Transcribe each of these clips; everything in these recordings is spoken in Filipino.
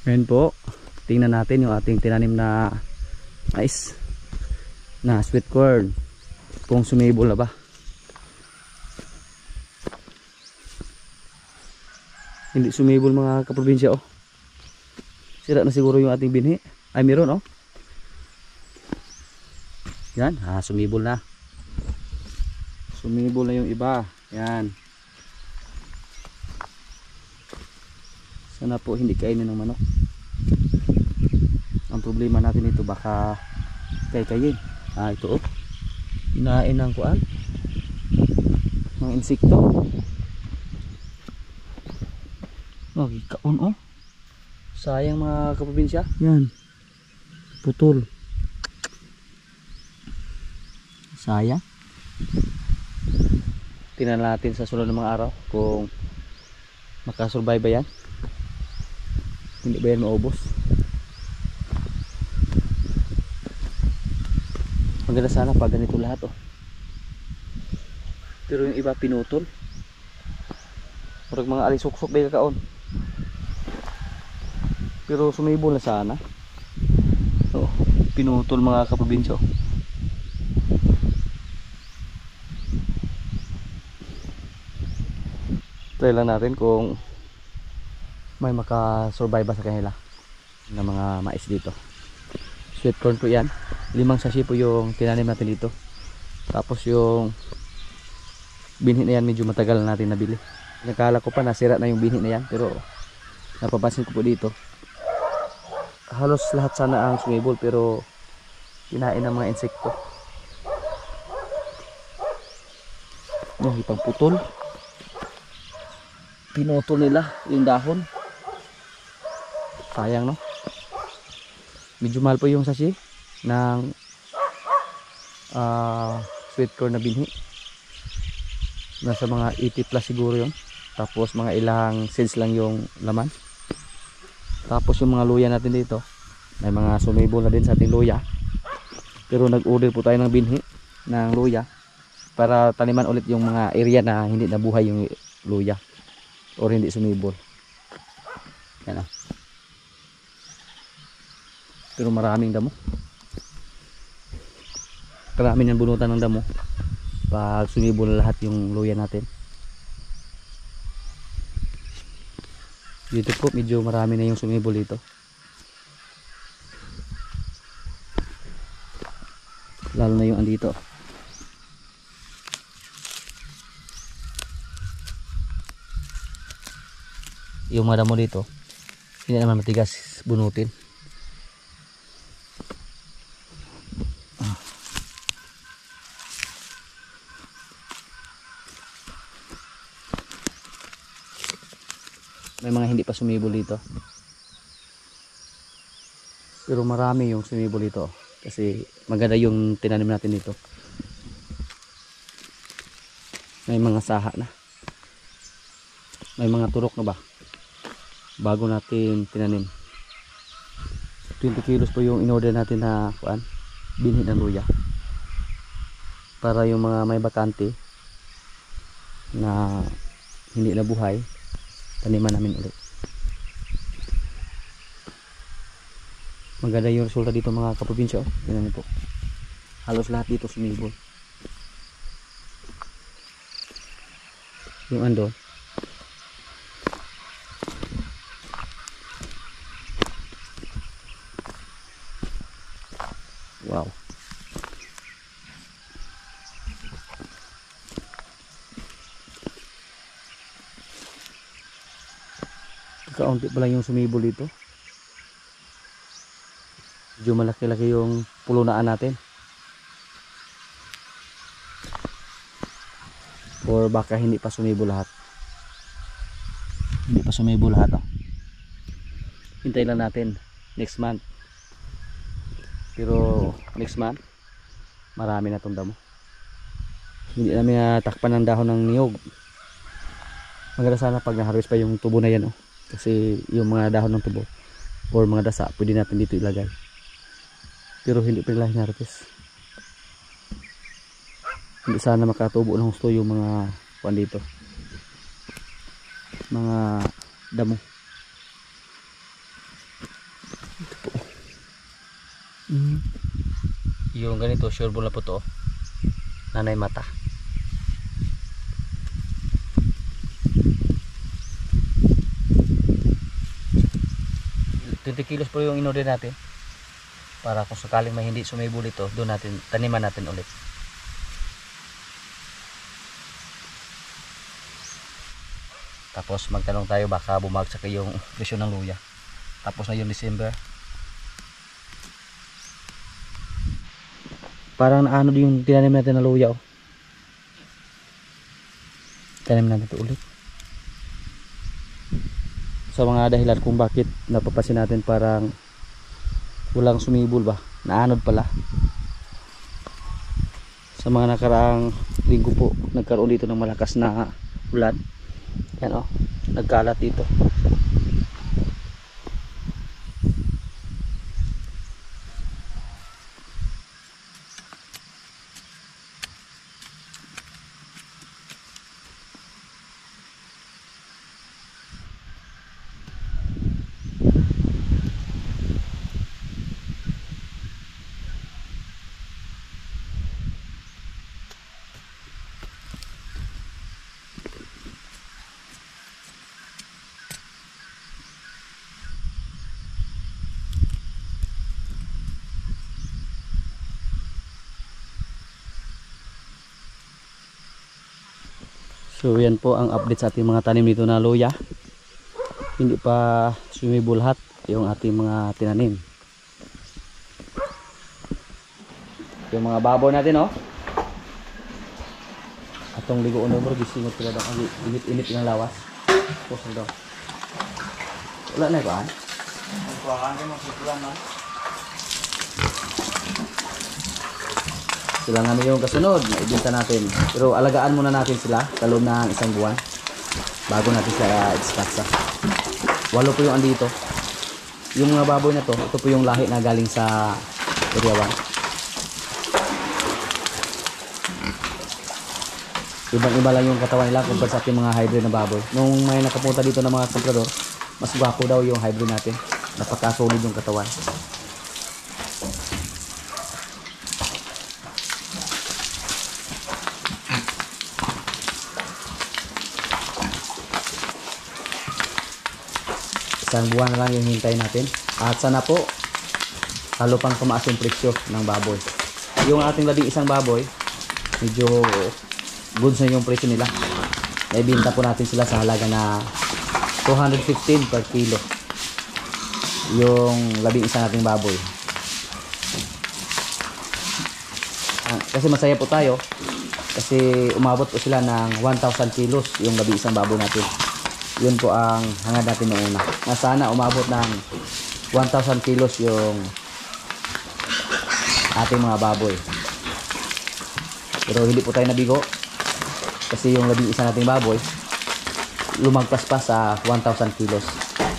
Ngayon po, tingnan natin yung ating tinanim na mais na sweet corn, kung sumibol na ba. Hindi sumibol mga kaprobinsya oh. Sira na siguro yung ating binhi. Ay meron oh. Yan, sumibol na. Sumibol na yung iba. Yan. Sana po hindi kainin ng manok. Ang problema natin ito baka kay-kayin. Ito oh. Inain ng kuan. Mga insekto. Kaon oh. Sayang mga kaprobinsya. Yan. Putol. Sayang. Tingnan natin sa sunod ng mga araw kung makasurvive ba yan. Hindi ba yan maubos. Maganda sana pag ganito lahat oh. Pero yung iba pinutol. Parang mga alisuksok ba yung kakaon. Pero sumibol na sana. Oh, pinutol mga kaprobinsya. Try lang natin kung may makasurvive ba sa kanila ng mga mais dito. Sweet corn po yan. 5 sachet po yung tinanim natin dito. Tapos yung binhi na yan medyo matagal na natin nabili. Nakala ko pa nasira na yung binhi na yan, pero napapansin ko po dito halos lahat sana ang sumibol pero kinain ng mga insekto. Yung ipang putol, pinutol nila yung dahon. Sayang no. Medyo mahal po yung sachet ng sweet corn na binhi. Nasa mga 80 plus siguro yun. Tapos mga ilang seeds lang yung laman. Tapos yung mga luya natin dito, may mga sumibol na din sa ating luya. Pero nag-order po tayo ng binhi ng luya para taniman ulit yung mga area na hindi nabuhay yung luya or hindi sumibol. Yan o. Pero maraming damo. Karami ng bunutan ng damo pag sumibol lahat yung luya natin. Dito po medyo marami na yung sumibol dito. Lalo na yung andito. Yung mga damo dito hindi naman matigas bunutin. May mga hindi pa sumibol dito. Pero marami yung sumibol dito. Kasi maganda yung tinanim natin dito. May mga saha na. May mga turok na ba? Bago natin tinanim. 20 kilos po yung in-order natin na binhi ng luya. Para yung mga may bakante na hindi nabuhay, taniman namin ulit. Maganda yung resulta dito mga kaprobinsya. Tingnan niyo po. Halos lahat dito sumibol. Yung ando. Wow. Kaunti pa lang yung sumibol dito. Medyo malaki-laki yung pulunaan natin. Or baka hindi pa sumibol lahat. Hindi pa sumibol lahat oh. Hintayin lang natin next month. Pero next month marami na itong damo. Hindi namin natakpan ng dahon ng niyog. Maganda sana pag na-harvest pa yung tubo na yan oh. Kasi yung mga dahon ng tubo or mga dasa pwede natin dito ilagay. Pero hindi pa nila hinarvest. Hindi sana makatubo ng gusto yung mga kuwan dito, mga damo. Yung ganito, sureball na po to. Nanay mata. $20 po yung in-order natin. Para kung sakaling may hindi sumibol ito, doon natin, taniman natin ulit. Tapos magtanong tayo baka bumagsak yung presyo ng luya. Tapos na yung December. Parang naano din yung tinanim natin na luya. Oh. Tinanim natin ito ulit. Sa mga dahilan kung bakit napapasin natin parang walang sumibol ba. Naanod pala. Sa mga nakaraang linggo po, nagkaroon dito ng malakas na ulan. Yan o, nagkalat dito. So yan po ang update sa ating mga tanim dito na luya. Hindi pa sumibulhat yung ating mga tinanim. Yung mga baboy natin, oh. Atong ligo on bro, gisingot sila daw ang init ng lawas. Post daw. Wala na ba? Kuhaan kay magsutulan na. Sila namin yung kasunod na ibenta natin. Pero alagaan muna natin sila sa loob ng isang buwan bago natin sila i-dispatcha. 8 po yung andito. Yung mga baboy na to, ito po yung lahi na galing sa Area 1. Ibang-iba lang yung katawan nila kumpara sa ating mga hybrid na baboy. Nung may nakapunta dito ng mga komprador, mas gwapo daw yung hybrid natin. Napaka-solid yung katawan. Isang buwan na lang yung hintay natin. At sana po, halo pang tumaas yung presyo ng baboy. Yung ating labing isang baboy, medyo goods na yung presyo nila. Naibinta po natin sila sa halaga na 215 per kilo. Yung labing isang nating baboy. Kasi masaya po tayo. Kasi umabot po sila ng 1,000 kilos yung labing isang baboy natin. Yun po ang hangad natin noong una. Na sana umabot ng 1,000 kilos yung ating mga baboy. Pero hindi po tayo nabigo. Kasi yung labing isa nating baboy, lumagpas pa sa 1,000 kilos.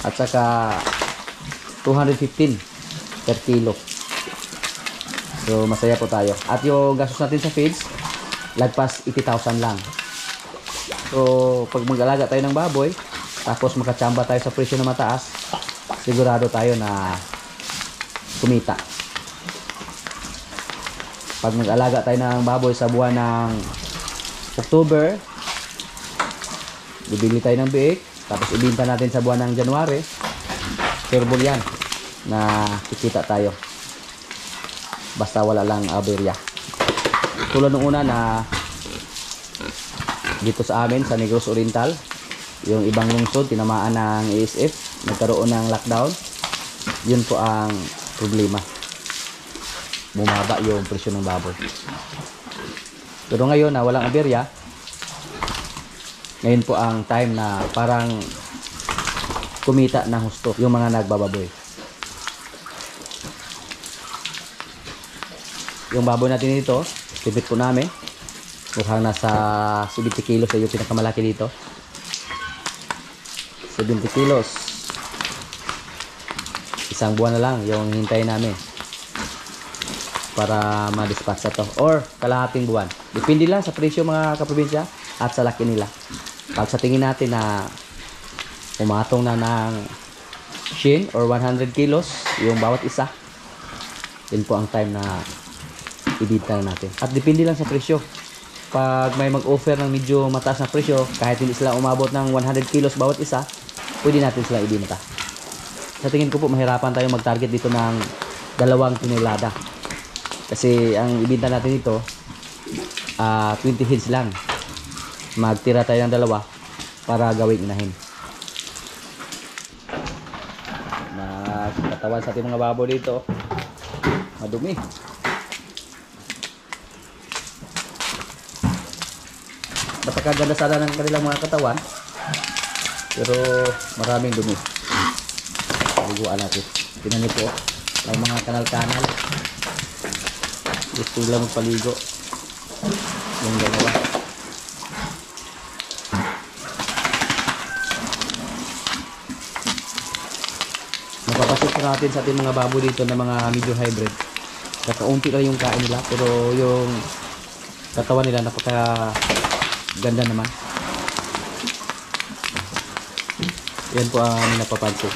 At saka 215 per kilo. So masaya po tayo. At yung gastos natin sa feeds, lagpas 80,000 lang. So pag mag-alaga tayo ng baboy, tapos makachamba tayo sa presyo na mataas, sigurado tayo na kumita. Pag mag-alaga tayo ng baboy sa buwan ng October, bibili tayo ng biik, tapos ibinta natin sa buwan ng January, sureball yan na kikita tayo. Basta wala lang aberya. Tulad nung una na dito sa amin sa Negros Oriental, yung ibang lungsod tinamaan ng ASF, nagkaroon ng lockdown. Yun po ang problema, bumaba yung presyo ng baboy. Pero ngayon na walang aberya, ngayon po ang time na parang kumita ng husto yung mga nagbababoy. Yung baboy natin dito, tibit po namin, mukhang nasa 70 kilos ay yung pinakamalaki dito. 70 kilos. Isang buwan na lang yung hintayin namin para ma-dispatch to, or kalahating buwan. Depende lang sa presyo mga kaprobinsya at sa laki nila. Pag sa tingin natin na umatong na ng shin or 100 kilos yung bawat isa, yun po ang time na ibenta na natin. At depende lang sa presyo. Pag may mag-offer ng medyo mataas na presyo, kahit hindi sila umabot ng 100 kilos bawat isa, pwede natin sila ibenta. Sa tingin ko po, mahirapan tayo mag-target dito ng 2 tonelada. Kasi ang ibenta natin dito, 20 heads lang. Magtira tayo ng 2 para gawing inahin. Katawan sa ating mga baboy dito, madumi. Napakaganda sana ng kanilang mga katawan, pero maraming dumi. Liguan natin. Tingnan niyo po, may mga kanal-kanal. Gusto lang magpaligo. Yung dalawa. Napapasok natin sa ating mga baboy dito na mga medyo hybrid. Kakaunti lang yung kain nila, pero yung katawan nila napaka ganda naman. Yan po ang napapansin.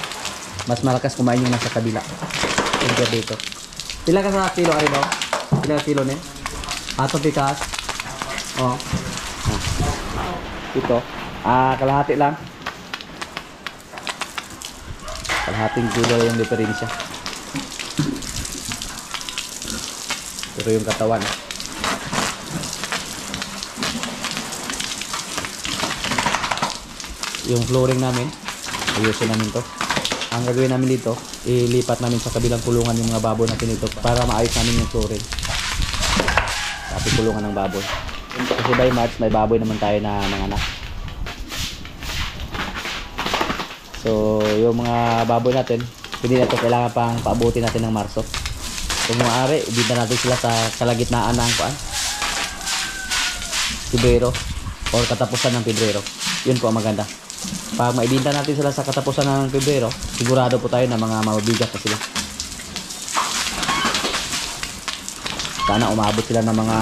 Mas malakas kumain yung nasa kabila compared dito. Pila ka sa kilo, Aribaw? Pila ka kilo ne? Ato pikas. Oh. Ito. Kalahati lang. Kalahating kilo yung diferensya. Pero yung katawan, yung flooring namin, ayusin namin to. Ang gagawin namin dito, ilipat namin sa kabilang kulungan yung mga baboy natin dito para maayos namin yung flooring. Tapos kulungan ng baboy. Kasi by March, may baboy naman tayo na nanganak. So, yung mga baboy natin, hindi na ito kailangan pang paabutin natin ng Marso. Kung maaari, ibenta natin sila sa kalagitnaan ng Pebrero or katapusan ng Pebrero. Yun po ang maganda. Pag maibenta natin sila sa katapusan ng Pebrero, sigurado po tayo na mga mabigat na sila. Sana umabot sila ng mga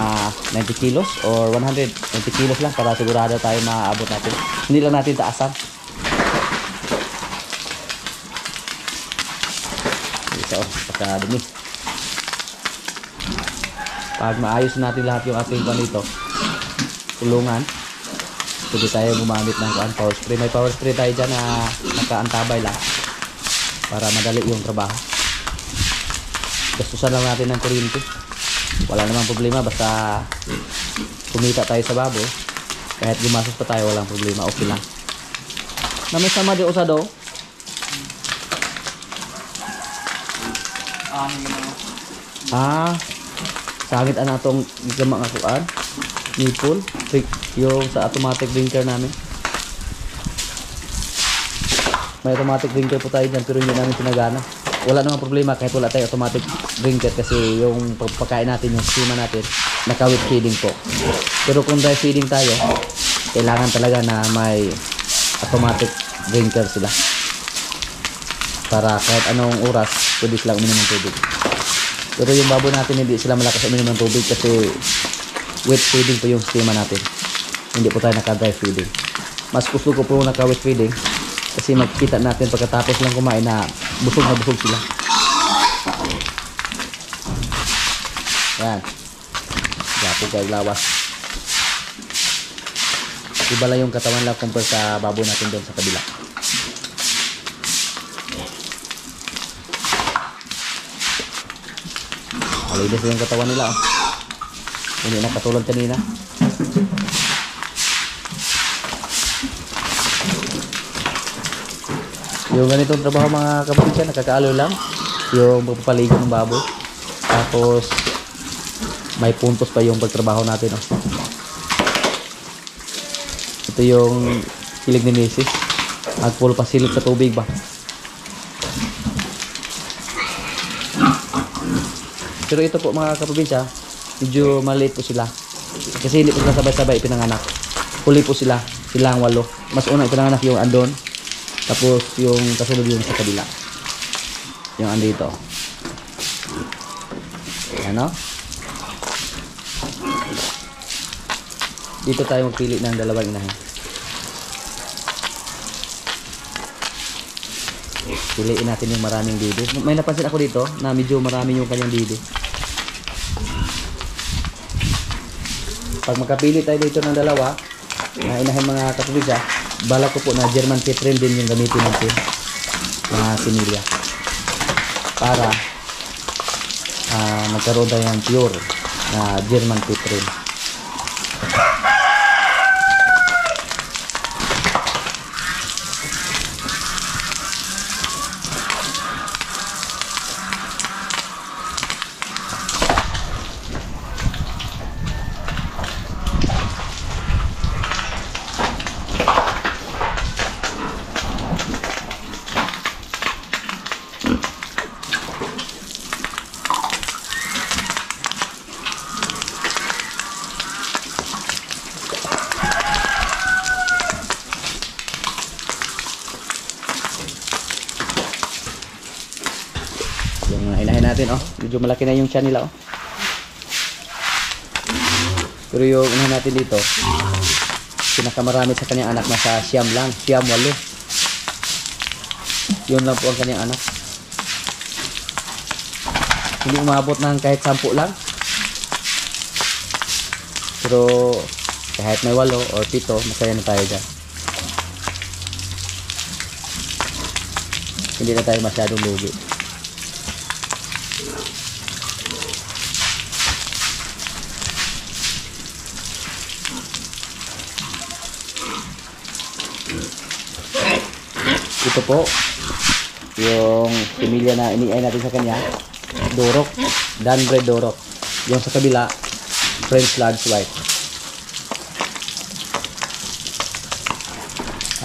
90 kilos or 120 kilos lang para sigurado tayo maabot natin. Hindi lang natin taasan. Isa pagkadumi. Pag maayos natin lahat yung ating dito, kulungan, pwede tayo gumamit ng power spray. May power spray tayo dyan na nakaantabay lang para madali yung trabaho. Gastusan lang natin ng kuryente. Wala namang problema basta kumita tayo sa baboy. Kahit gumastos pa tayo, walang problema, okay lang. Na may sama di usado. Sangit ana tong gamang akuan. Nipple, yung sa automatic drinker namin. May automatic drinker po tayo dyan pero hindi namin pinagana. Wala namang problema kahit wala tayo automatic drinker kasi yung pagpakain natin, yung sima natin, naka-wet feeding po. Pero kung dry feeding tayo, kailangan talaga na may automatic drinker sila. Para kahit anong oras, pwede silang uminom ng tubig. Pero yung baboy natin, hindi sila malakas uminom ng tubig kasi wet feeding po yung sistema natin. Hindi po tayo naka-dry feeding. Mas gusto ko po naka-wet feeding kasi makikita natin pagkatapos lang kumain na busog sila. Yan. Gapo kayo lawas. Iba lang yung katawan lang compare sa baboy natin doon sa kabila. Malinis yung katawan nila. Hindi na katulad kanina. Yung ganitong trabaho mga kapatid, nakakaalo lang. Yung pagpapaligo ng baboy. Tapos may puntos pa yung pagtrabaho natin. Ito yung kilig ni Mrs. Nagpulo pa silip sa tubig ba. Pero ito po mga kaprobinsya, medyo maliit po sila. Kasi hindi po sila sabay-sabay pinanganak. Huli po sila, silang 8. Mas una pinanganak yung andon. Tapos yung kasunod yung sa kabila. Yung andito. Ano? Dito tayo magpili ng 2 inahin. Piliin natin yung maraming didi. May napansin ako dito na medyo marami yung kanyang didi. Pag magkapili tayo dito ng dalawa na inahin mga kapatid, balak ko po na German Petrel din yung gamitin natin na similya para magkaroon tayo ng pure na German Petrel. Yung inahin natin, medyo malaki na yung tiyan nila, pero yung inahin natin dito, pinakamarami sa kanyang anak nasa siyam lang, siyam, 8. Yun lang po ang kanyang anak. Hindi umabot ng kahit 10 lang, pero kahit may 8 or 7, masaya na tayo dyan. Hindi na tayo masyadong lugi. Ito po yung similya na iniay natin sa kanya, Duroc, Dunbred Duroc. Yung sa kabila, French Large White.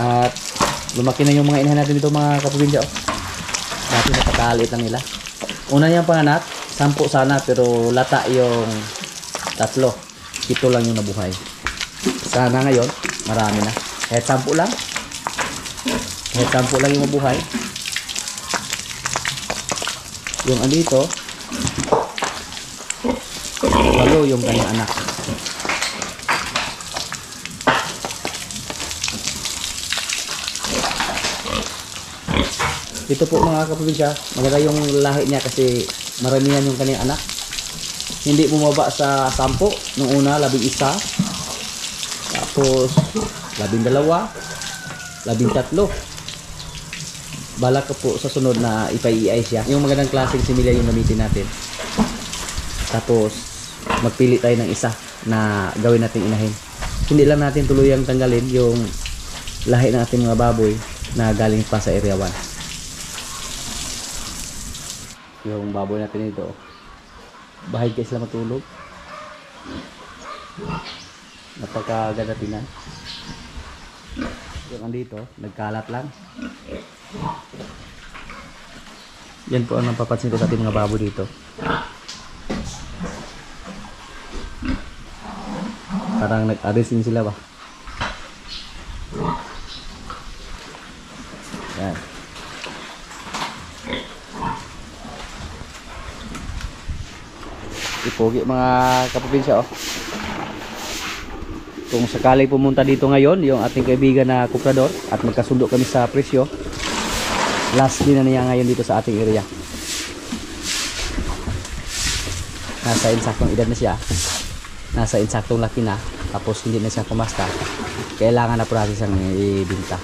At lumaki na yung mga inahan natin dito, mga kapabinja. Dati napakaliit lang nila. Una niyang panganak, 10 sana, pero lata yung 3, 7 lang yung nabuhay. Sana ngayon marami na, kahit 10 lang. Kahit 10 lang yung mabuhay. Yung andito, 8 yung kanyang anak. Ito po mga kaprobinsya, maganda yung lahi niya kasi maramihan yung kanyang anak. Hindi bumaba sa 10. Nung una, 11. Tapos 12, 13. Balak ko po sa sunod na ipaiiay siya. Yung magandang klaseng similya yung gamitin natin. Tapos magpili tayo ng isa na gawin natin inahin. Hindi lang natin tuluyang tanggalin yung lahi ng ating mga baboy na galing pa sa area 1. Yung baboy natin ito, bahid kayo sila matulog. Napakaganda tingnan. Yung andito, nagkalat lang. Yan po ang napapansin ko sa ating mga baboy dito. Parang nag-arisin sila ba? Yan. Ipogi mga kaprobinsya, Kung sakali pumunta dito ngayon yung ating kaibigan na kuprador at magkasundo kami sa presyo, last din na niya ngayon dito sa ating area. Nasa insaktong edad na siya, nasa insaktong laki na, tapos hindi na siya kumasta, kailangan na process ang ibinta.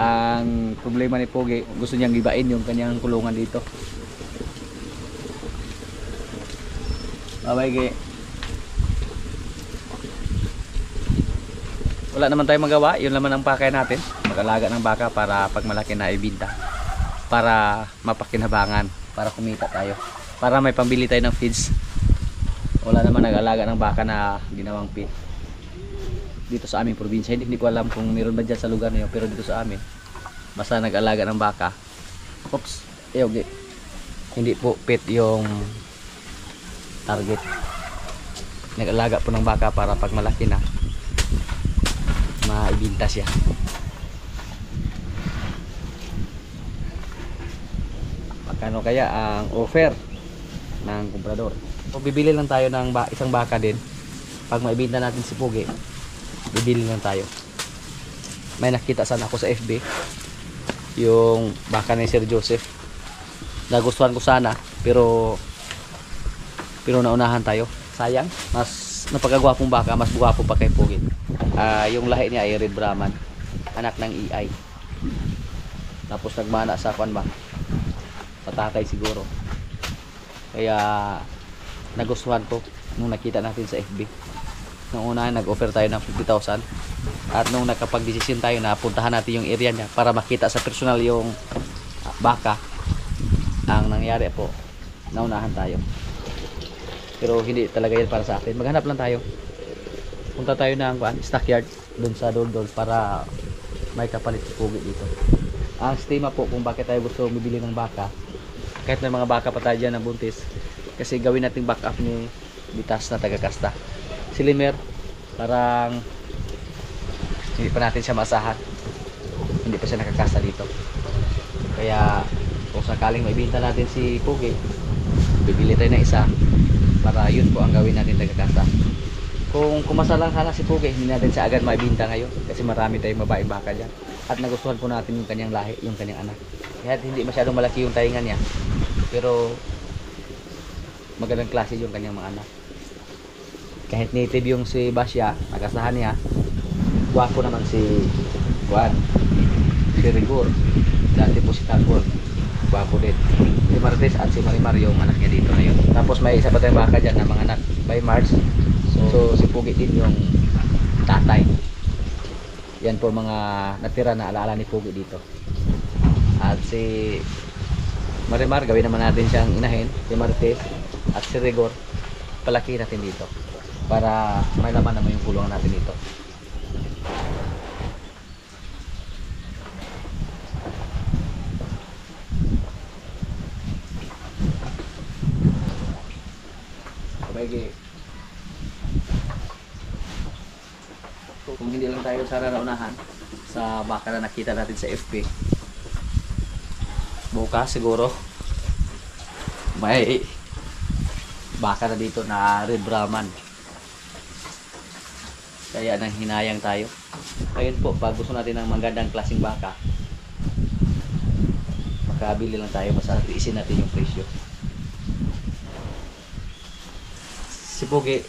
Ang problema ni Pogi, gusto niyang gibain yung kanyang kulungan dito. Babay, Ge. Wala naman tayong magawa, yun naman ang pakay natin, mag-alaga ng baka para pag malaki na ibinta, para mapakinabangan, para kumita tayo, para may pambili tayo ng feeds. Wala naman nag-alaga ng baka na ginawang feed dito sa aming probinsya. Hindi ko alam kung meron ba dyan sa lugar niyo, pero dito sa amin basta nag-alaga ng baka, oops, Ge. Hindi po pet yung target. Nag-alaga po ng baka para pag malaki na maibinta siya. Magkano kaya ang offer ng komprador? So, bibili lang tayo ng isang baka din. Pag maibinta natin si Pogi, bibili lang tayo. May nakita sana ako sa FB yung baka ni Sir Joseph. Nagustuhan ko sana Pero naunahan tayo. Sayang, mas napakagwapong baka, mas gwapo pa kay Pogi. Yung lahi niya ay Red Brahman, anak ng EI. Tapos nagmana sa kwan ba? Sa tatay siguro. Kaya nagustuhan ko nung nakita natin sa FB. Nung una nag-offer tayo ng 50,000. At nung nakapag-desisyon tayo na puntahan natin yung area niya para makita sa personal yung baka, ang nangyari po, naunahan tayo. Pero hindi talaga yan para sa atin. Maghanap lang tayo. Punta tayo ng stockyard dun sa Dol para may kapalit si Pogi dito. Ang stima po kung bakit tayo gusto bibili ng baka, kahit may mga baka pa tayo dyan na buntis, kasi gawin nating backup ni Bitas na taga-kasta. Si Limer, parang hindi pa natin siya maasahan. Hindi pa siya nakakasta dito. Kaya kung sakaling maibinta natin si Pogi, bibili tayo ng isa para yun po ang gawin natin taga-kasta. Kung kumasa lang sana si Pogi, hindi natin siya agad maibinta ngayon kasi marami tayong babaeng baka dyan. At nagustuhan po natin yung kanyang lahi, yung kanyang anak. Kaya hindi masyadong malaki yung taingan niya, pero magandang klase yung kanyang mga anak. Kahit native yung si Basya, nakasahan niya, guwapo naman si Juan, si Rigor, dati po si Talbot, guwapo din. Si Martes at si Marimar yung anak niya dito ngayon. Tapos may isa pa tayong baka dyan na mga anak by March. So si Pogi din yung tatay. Yan po mga natira na alaala ni Pogi dito. At si Marimar, gawin naman natin siyang inahin. Si Martes at si Rigor, palaki natin dito para may laman naman yung kulungan natin dito. Kung hindi lang tayo sana naunahan sa baka na nakita natin sa FB, bukas siguro may baka na dito na Red Brahman. Kaya nang hinayang tayo. Ayun po, pag gusto natin ng magandang klaseng baka, makabili lang tayo, basta tiisin natin yung presyo. Si Pogi,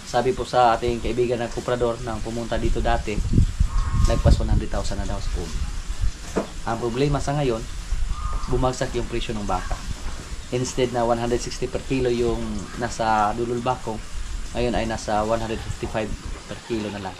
sabi po sa ating kaibigan na kuprador nang pumunta dito dati, nagpas 100,000 na daw sa Pogi. Ang problema sa ngayon, bumagsak yung presyo ng baka. Instead na 160 per kilo yung nasa Dulul Bakong, ngayon ay nasa 155 per kilo na lang.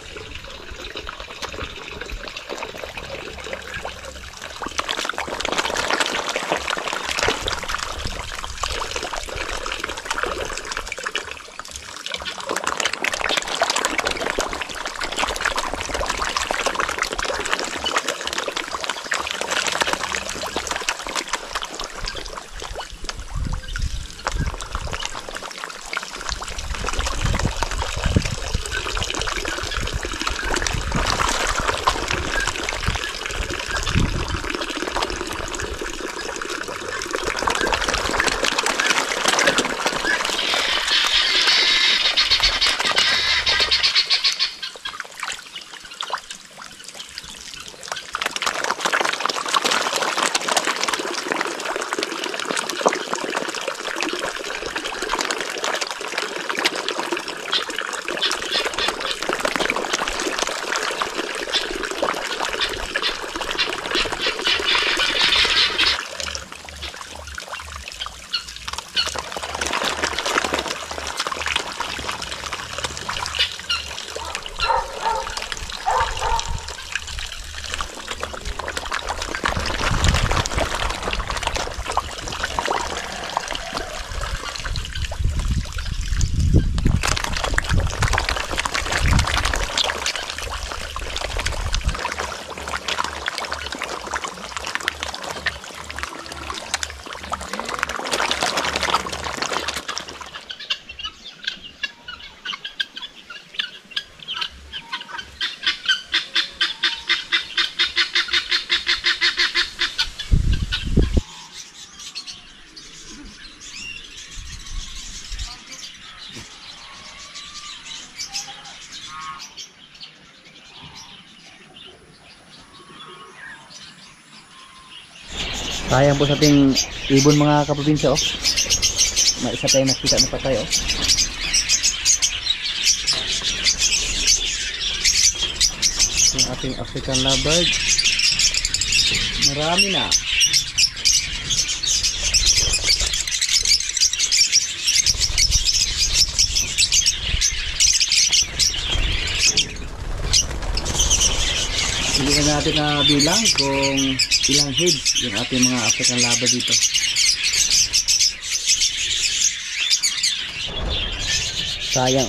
Sayang po sa ating ibon mga kaprobinsya, oh. May isa tayo nakita na patay, oh. Yung ating African lovebird. Marami na. Hindi na natin na bilang kung ilang heads yung ating mga African lovebird dito. Sayang.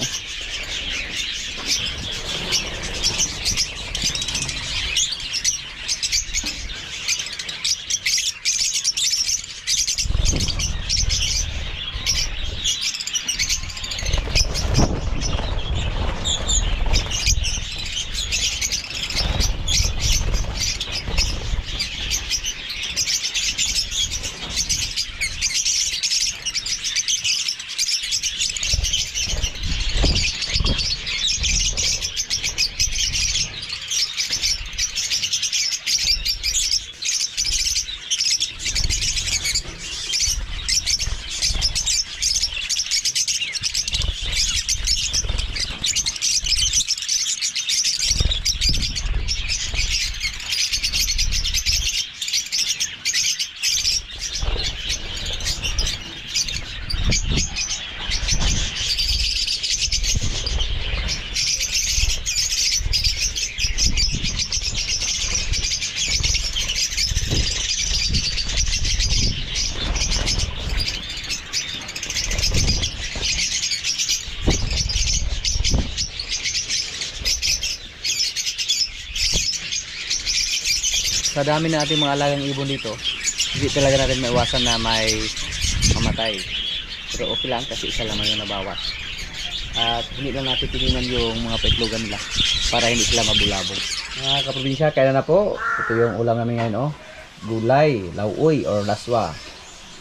Sa dami na ating mga alagang ibon dito, hindi talaga natin maiwasan na may mamatay. Pero okay lang kasi isa lamang yung nabawas. At hindi lang natin tininan yung mga petlogan nila para hindi sila mabulabog. Mga kaprobinsya, kaya na po. Ito yung ulam namin ngayon, oh. Gulay, lauoy or laswa,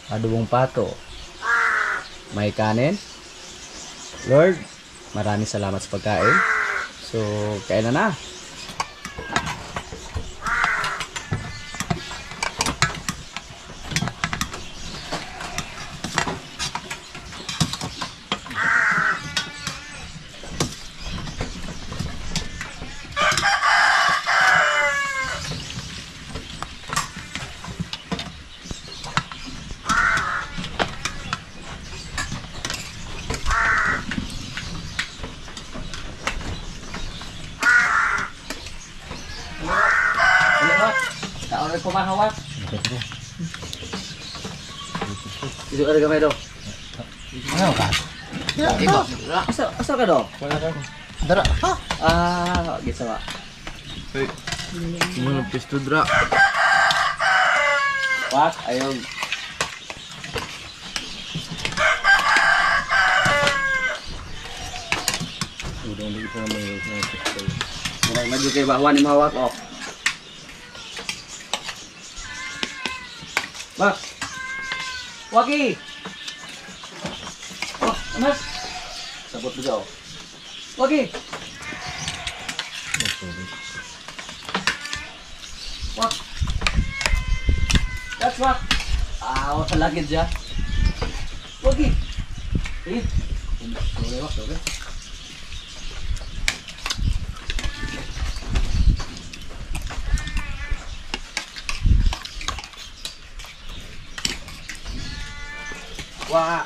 adobong pato, may kanin. Lord, maraming salamat sa pagkain. So, kaya na. Kumahawak. Itu ada gamay do. Ano ka? Ito. Asa ka do? Dara. Gisa ba? Hey. Ano pisto dra? Wak, ayun. Udah lagi pa naman yung pisto. Maju kay bahwa ni mahawak, oh. Bak. Waki. Oh, Mas. Sabot juga, oh. Waki. Wak. That's what. Wak lagi aja. Waki. Ini. Boleh, Wak, boleh. Wah.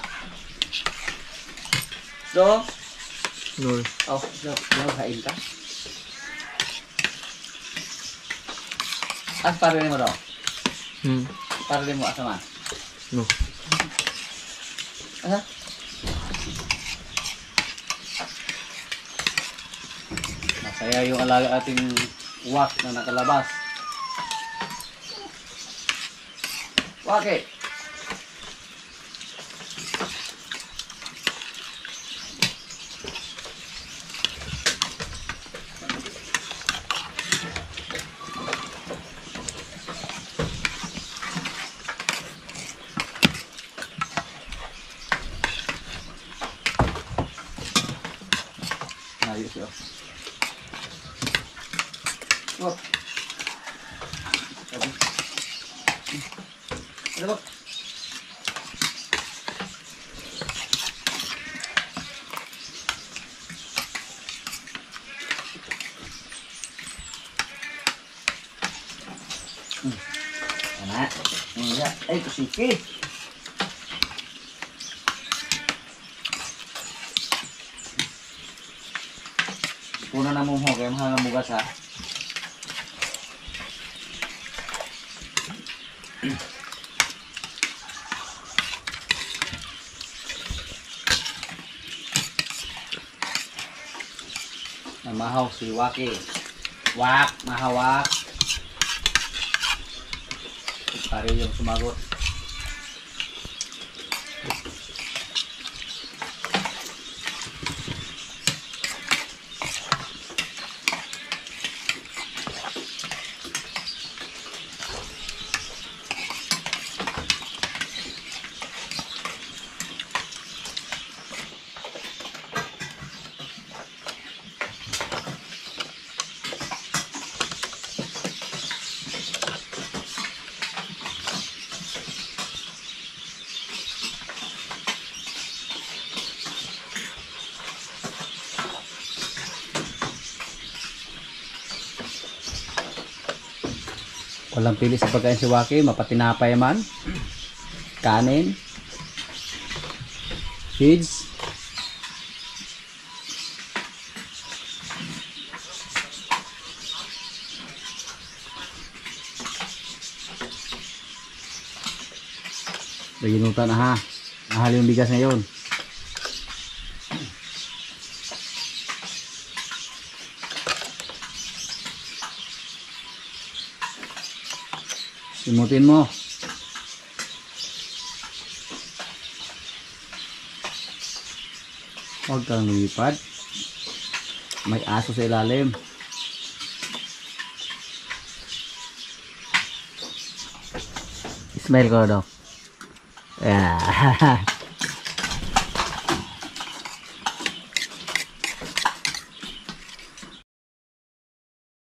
Do. No. Oh, do kain ka. Para rin mo do. Para rin mo asama. No. Asa? Masaya yung alaga ating wak na nakalabas. Wake. Ayos yun. Wak. Ano ba? Ana. Ay, kusiki. Puno na mo ho, kaya mahal na mugas ha. Namahaw si Waki. Wak, mahawak. Pare yung sumagot. Walang pili sa pagkain si Waki, mapatinapay man. Kanin. Feeds. Naginutan na ha. Mahal yung bigas ngayon. Simutin mo. Huwag kang lumipad. May aso sa ilalim. Smile ko daw. Yeah.